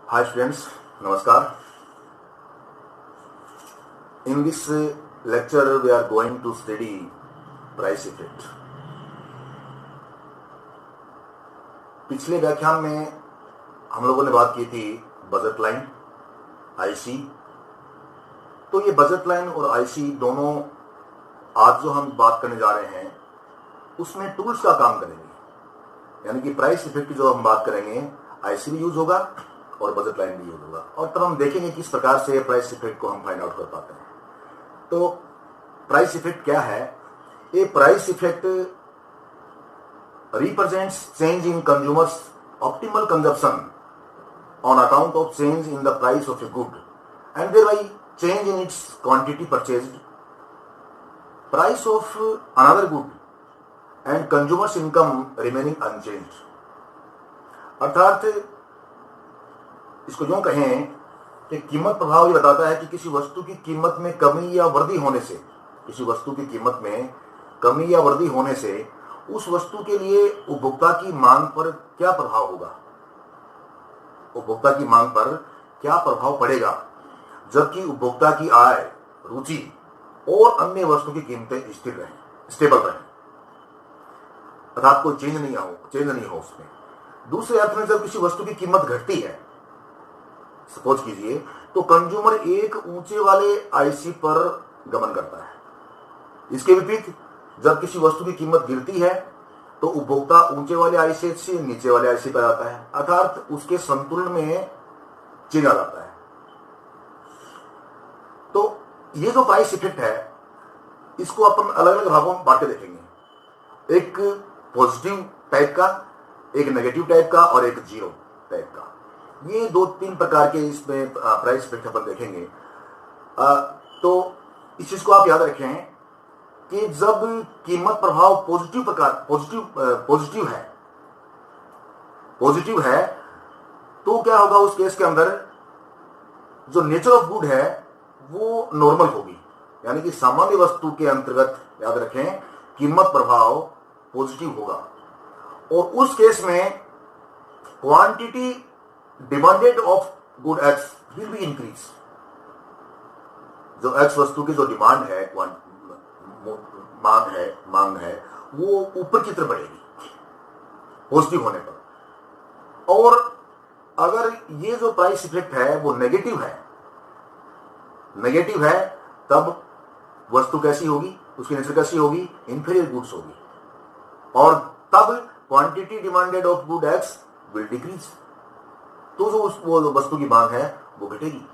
Hi students, Namaskar. In this lecture we are going to study price effect. पिछले व्याख्यान में हम लोगों ने बात की थी बजट लाइन, आईसी। तो ये बजट लाइन और आईसी दोनों आज जो हम बात करने जा रहे हैं उसमें टूल्स का काम करेंगे, यानी कि प्राइस इफेक्ट की जो हम बात करेंगे आईसी भी यूज होगा और बजट लाइन भी यूज होगा, और तब हम देखेंगे किस प्रकार से प्राइस इफेक्ट को हम फाइंड आउट कर पाते हैं। तो प्राइस इफेक्ट क्या है? A price effect represents change in consumers' optimal consumption on account of change in the price of a good and thereby change in its quantity purchased, price of another good and consumers' income remaining unchanged. अर्थात इसको यूं कहें कि कीमत प्रभाव ये बताता है कि किसी वस्तु की कीमत में कमी या वृद्धि होने से, किसी वस्तु की कीमत में कमी या वृद्धि होने से उस वस्तु के लिए उपभोक्ता की मांग पर क्या प्रभाव होगा, उपभोक्ता की मांग पर क्या प्रभाव पड़ेगा, जबकि उपभोक्ता की आय, रुचि और अन्य वस्तु की कीमतें स्थिर रहें, स्टेबल रहें, अर्थात कोई चेंज नहीं हो उसमें। दूसरे अर्थ में जब किसी वस्तु की कीमत घटती है, सपोज कीजिए, तो कंज्यूमर एक ऊंचे वाले आईसी पर गमन करता है। इसके विपरीत जब किसी वस्तु की कीमत गिरती है तो उपभोक्ता ऊंचे वाले आईसी से नीचे वाले आईसी पर आता है, अर्थात उसके संतुलन में चेंज आ जाता है। तो ये जो प्राइस इफेक्ट है इसको अपन अलग अलग भागों में बांट के देखेंगे, एक पॉजिटिव टाइप का, एक नेगेटिव टाइप का और एक जीरो टाइप का। ये दो तीन प्रकार के इसमें प्राइस इफेक्ट अपन देखेंगे। तो इस चीज को आप याद रखें कि जब कीमत प्रभाव पॉजिटिव है तो क्या होगा उस केस के अंदर, जो नेचर ऑफ गुड है वो नॉर्मल होगी, यानी कि सामान्य वस्तु के अंतर्गत याद रखें कीमत प्रभाव पॉजिटिव होगा, और उस केस में quantity demanded of good x will be increase. जो एक्स वस्तु की जो डिमांड है, मांग है वो ऊपर की तरफ बढ़ेगी पॉजिटिव होने पर। और अगर ये जो प्राइस इफेक्ट है वो नेगेटिव है तब वस्तु कैसी होगी, उसकी नेचर कैसी होगी, इंफीरियर गुड्स होगी, और तब quantity demanded of good x will decrease. तो जो वो वस्तु की मांग है वो घटेगी।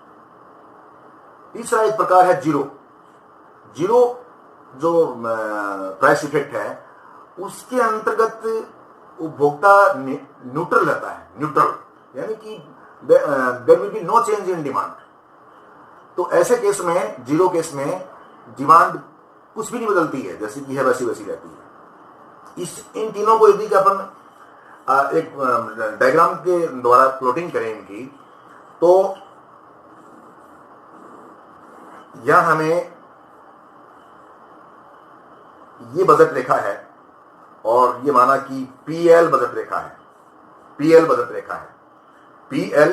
तीसरा एक प्रकार है जीरो जो प्राइस इफेक्ट है उसके अंतर्गत उपभोक्ता न्यूट्रल रहता है, यानी कि there will be no change in demand. तो ऐसे केस में, जीरो केस में डिमांड कुछ भी नहीं बदलती है, जैसी की है वैसी वैसी रहती है। इन तीनों को यदि अपन एक डायग्राम के द्वारा प्लॉटिंग करें इनकी, तो यह हमें ये बजट रेखा है और ये माना कि पीएल बजट रेखा है, पीएल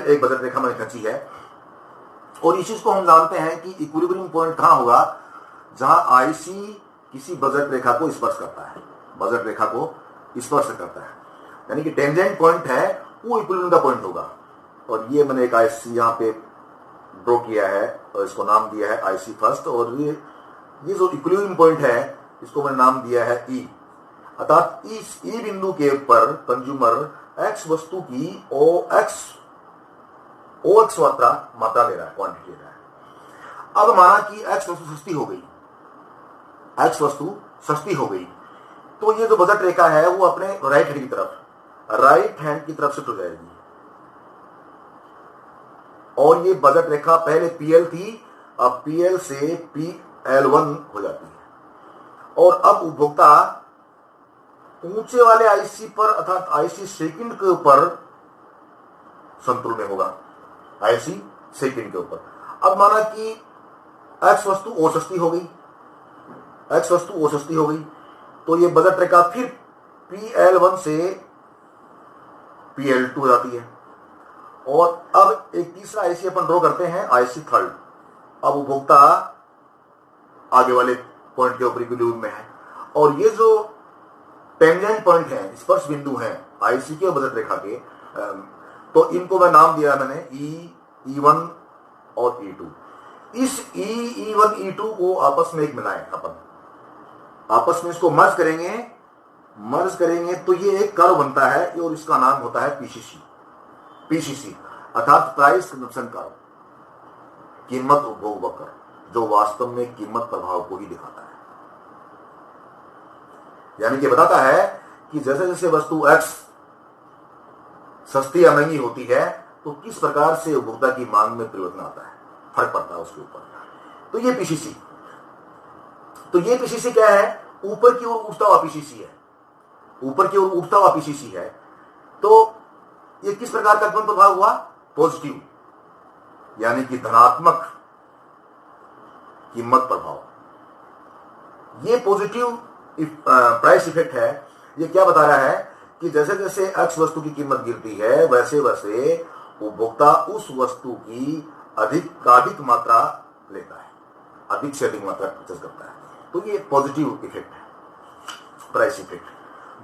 एक बजट रेखा मैंने खींची है, और इस चीज को हम जानते हैं कि इक्विलिब्रियम पॉइंट कहां होगा, जहां आईसी किसी बजट रेखा को स्पर्श करता है, बजट रेखा को स्पर्श करता है, यानी कि टेंजेंट पॉइंट है वो इक्विलिब्रियम का पॉइंट होगा। और ये मैंने एक आईसी यहां पे ड्रॉ किया है और इसको नाम दिया है आईसी फर्स्ट, और ये जो इक्विलिब्रियम पॉइंट है इसको मैंने नाम दिया है ई। अर्थात इस ई बिंदु के ऊपर कंज्यूमर एक्स वस्तु की ओएक्स मात्रा ले रहा है, क्वांटिटी ले रहा है। अब माना कि एक्स वस्तु सस्ती हो गई, तो ये जो बजट रेखा है वो अपने राइट हैंड की तरफ शिफ्ट हो जाएगी, और ये बजट रेखा पहले पीएल थी, अब पीएल से पीएल1 हो जाती है, और अब उपभोक्ता ऊंचे वाले आईसी पर अर्थात आईसी सेकंड के ऊपर संतुलन में होगा, आईसी सेकंड के ऊपर। अब माना कि एक्स वस्तु और सस्ती हो गई, तो ये बजट रेखा फिर पीएल1 से पीएल2 हो जाती है, और अब एक तीसरा आईसी अपन ड्रॉ करते हैं, आईसी थर्ड। अब उपभोक्ता आगे वाले पॉइंट के ऊपर इक्विलिब्रियम में है, और ये जो टेंजेंट पॉइंट है, स्पर्श बिंदु हैं आईसी के और बजट रेखा के, तो इनको मैं नाम दिया मैंने E1 और E2। इस E1 E2 को आपस में एक मिलाएं, अपन आपस में इसको मर्ज करेंगे तो ये एक कर्व बनता है और इसका नाम होता है पीसीसी अर्थात प्राइस कंजम्पशन कर्व, कीमत उपभोग वक्र, जो वास्तव में कीमत प्रभाव को ही दिखाता है। यानी कि बताता है कि जैसे जैसे वस्तु X सस्ती या महंगी होती है तो किस प्रकार से उपभोक्ता की मांग में परिवर्तन आता है, फर्क पड़ता है उसके ऊपर। तो ये पीसीसी क्या है? ऊपर की ओर उठता हुआ पीसीसी है, ऊपर की ओर उठता हुआ पीसीसी है। तो ये किस प्रकार का कीमत प्रभाव हुआ? पॉजिटिव, यानी कि धनात्मक कीमत प्रभाव। ये पॉजिटिव प्राइस इफेक्ट है। ये क्या बता रहा है कि जैसे जैसे एक्स वस्तु की कीमत गिरती है वैसे वैसे उपभोक्ता उस वस्तु की अधिक मात्रा लेता है, अधिक से अधिक मात्रा परचेज करता है। तो ये पॉजिटिव इफेक्ट है, प्राइस इफेक्ट।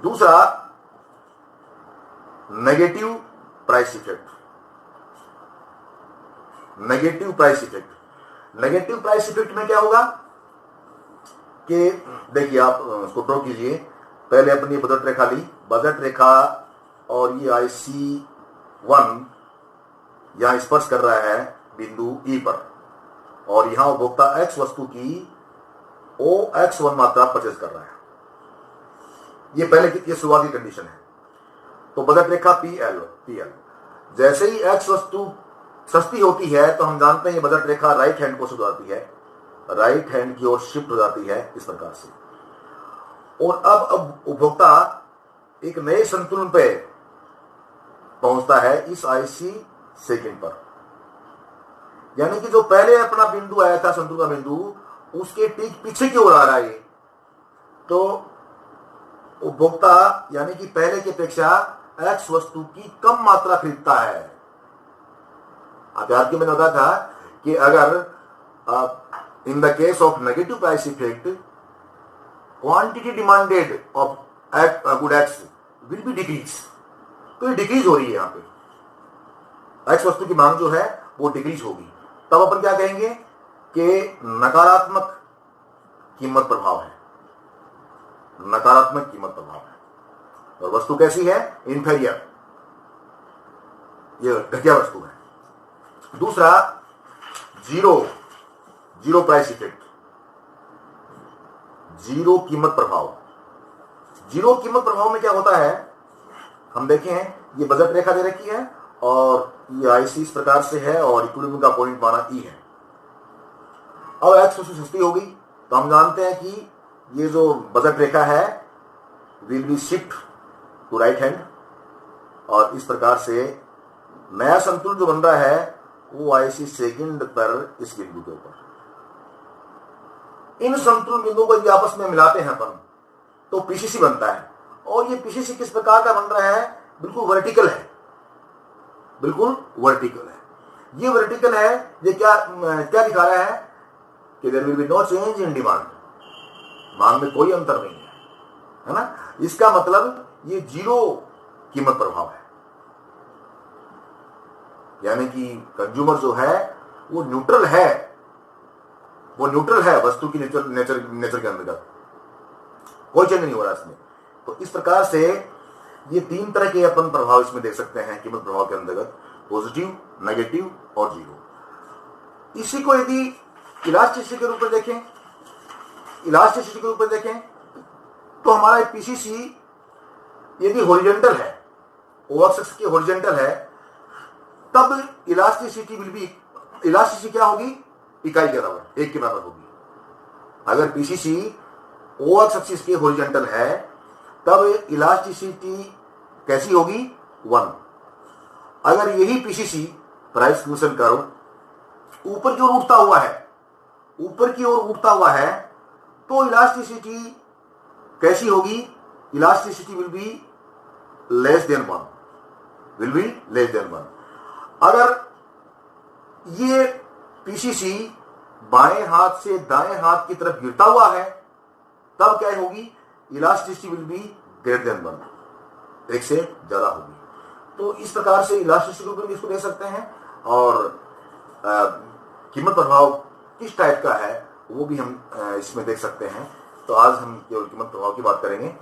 दूसरा negative price effect. Negative price effect में क्या होगा कि देखिए, आप उसको ड्रॉ कीजिए। पहले अपनी बजट रेखा ली, बजट रेखा और ये IC1 यहां स्पर्श कर रहा है बिंदु E पर, और यहां उपभोक्ता X वस्तु की OX1 मात्रा परचेज कर रहा है। ये पहले की शुरुआती कंडीशन है। तो बजट रेखा PL। जैसे ही X वस्तु सस्ती होती है तो हम जानते हैं ये बजट रेखा राइट हैंड को शिफ्ट हो जाती है, राइट हैंड की ओर शिफ्ट हो जाती है इस प्रकार से। और अब उपभोक्ता एक नए संतुलन पे पहुंचता है इस IC सेकंड पर, यानी कि जो पहले अपना बिंदु आया था संतुलन का बिंदु, उसके ठीक पीछे की ओर आ रहा है। तो उपभोक्ता यानी कि पहले की अपेक्षा X वस्तु की कम मात्रा खरीदता है। आधार की मैंने बताया था कि अगर in the case of negative price effect quantity demanded of good X will be decrease. तो ये डिक्रीज हो रही है, यहां पे X वस्तु की मांग जो है वो डिक्रीज होगी। तब अपन क्या कहेंगे कि नकारात्मक कीमत प्रभाव है, नकारात्मक कीमत प्रभाव है। और वस्तु कैसी है? इंफीरियर, ये घटिया वस्तु है। दूसरा जीरो प्राइस इफेक्ट, जीरो कीमत प्रभाव। जीरो कीमत प्रभाव में क्या होता है, हम देखें ये बजट रेखा दे रखी है और ये IC इस प्रकार से है और इक्विलिब्रियम का पॉइंट माना E है। अब X वस्तु सस्ती होगी तो हम जानते हैं कि ये जो बजट रेखा है will be shift to right hand, और इस प्रकार से नया संतुलन जो बन रहा है वो IC सेकंड पर इस बिंदु के ऊपर। इन संतुलन बिंदुओं को यदि आपस में मिलाते हैं अपन तो पीसीसी बनता है। और ये पीसीसी किस प्रकार का बन रहा है? बिल्कुल वर्टिकल है, बिल्कुल वर्टिकल है। ये वर्टिकल है, ये क्या दिखा रहा है कि there will be no change in demand, मांग में कोई अंतर नहीं है ना। इसका मतलब ये जीरो कीमत प्रभाव है, यानी कि कंज्यूमर जो है वो न्यूट्रल है, वस्तु की नेचर के अंतर्गत कोई चेंज नहीं हो रहा इसमें। तो इस प्रकार से ये तीन तरह के अपन प्रभाव इसमें देख सकते हैं कीमत प्रभाव के अंतर्गत, पॉजिटिव, नेगेटिव और जीरो। इसी को यदि इलास्टिसिटी के रूप में देखें तो हमारा पीसीसी यदि हॉरिजॉन्टल है, OX के हॉरिजॉन्टल है, तब इलास्टिसिटी क्या होगी? इकाई के बराबर, एक के बराबर होगी। अगर पीसीसी OX एक्सिस के हॉरिजॉन्टल है तब इलास्टिसिटी कैसी होगी? 1। अगर यही पीसीसी प्राइस कंजम्पशन कर्व ऊपर की ओर उठता हुआ है तो इलास्टिसिटी कैसी होगी? Elasticity will be less than 1। अगर ये पीसीसी बाएं हाथ से दाएं हाथ की तरफ गिरता हुआ है तब क्या होगी, elasticity will be greater than 1, एक से ज्यादा होगी। तो इस प्रकार से इलास्टिसिटी रूप में इसको दे सकते हैं, और कीमत प्रभाव किस टाइप का है वो भी हम इसमें देख सकते हैं। तो आज हम केवल कीमत प्रभाव की बात करेंगे।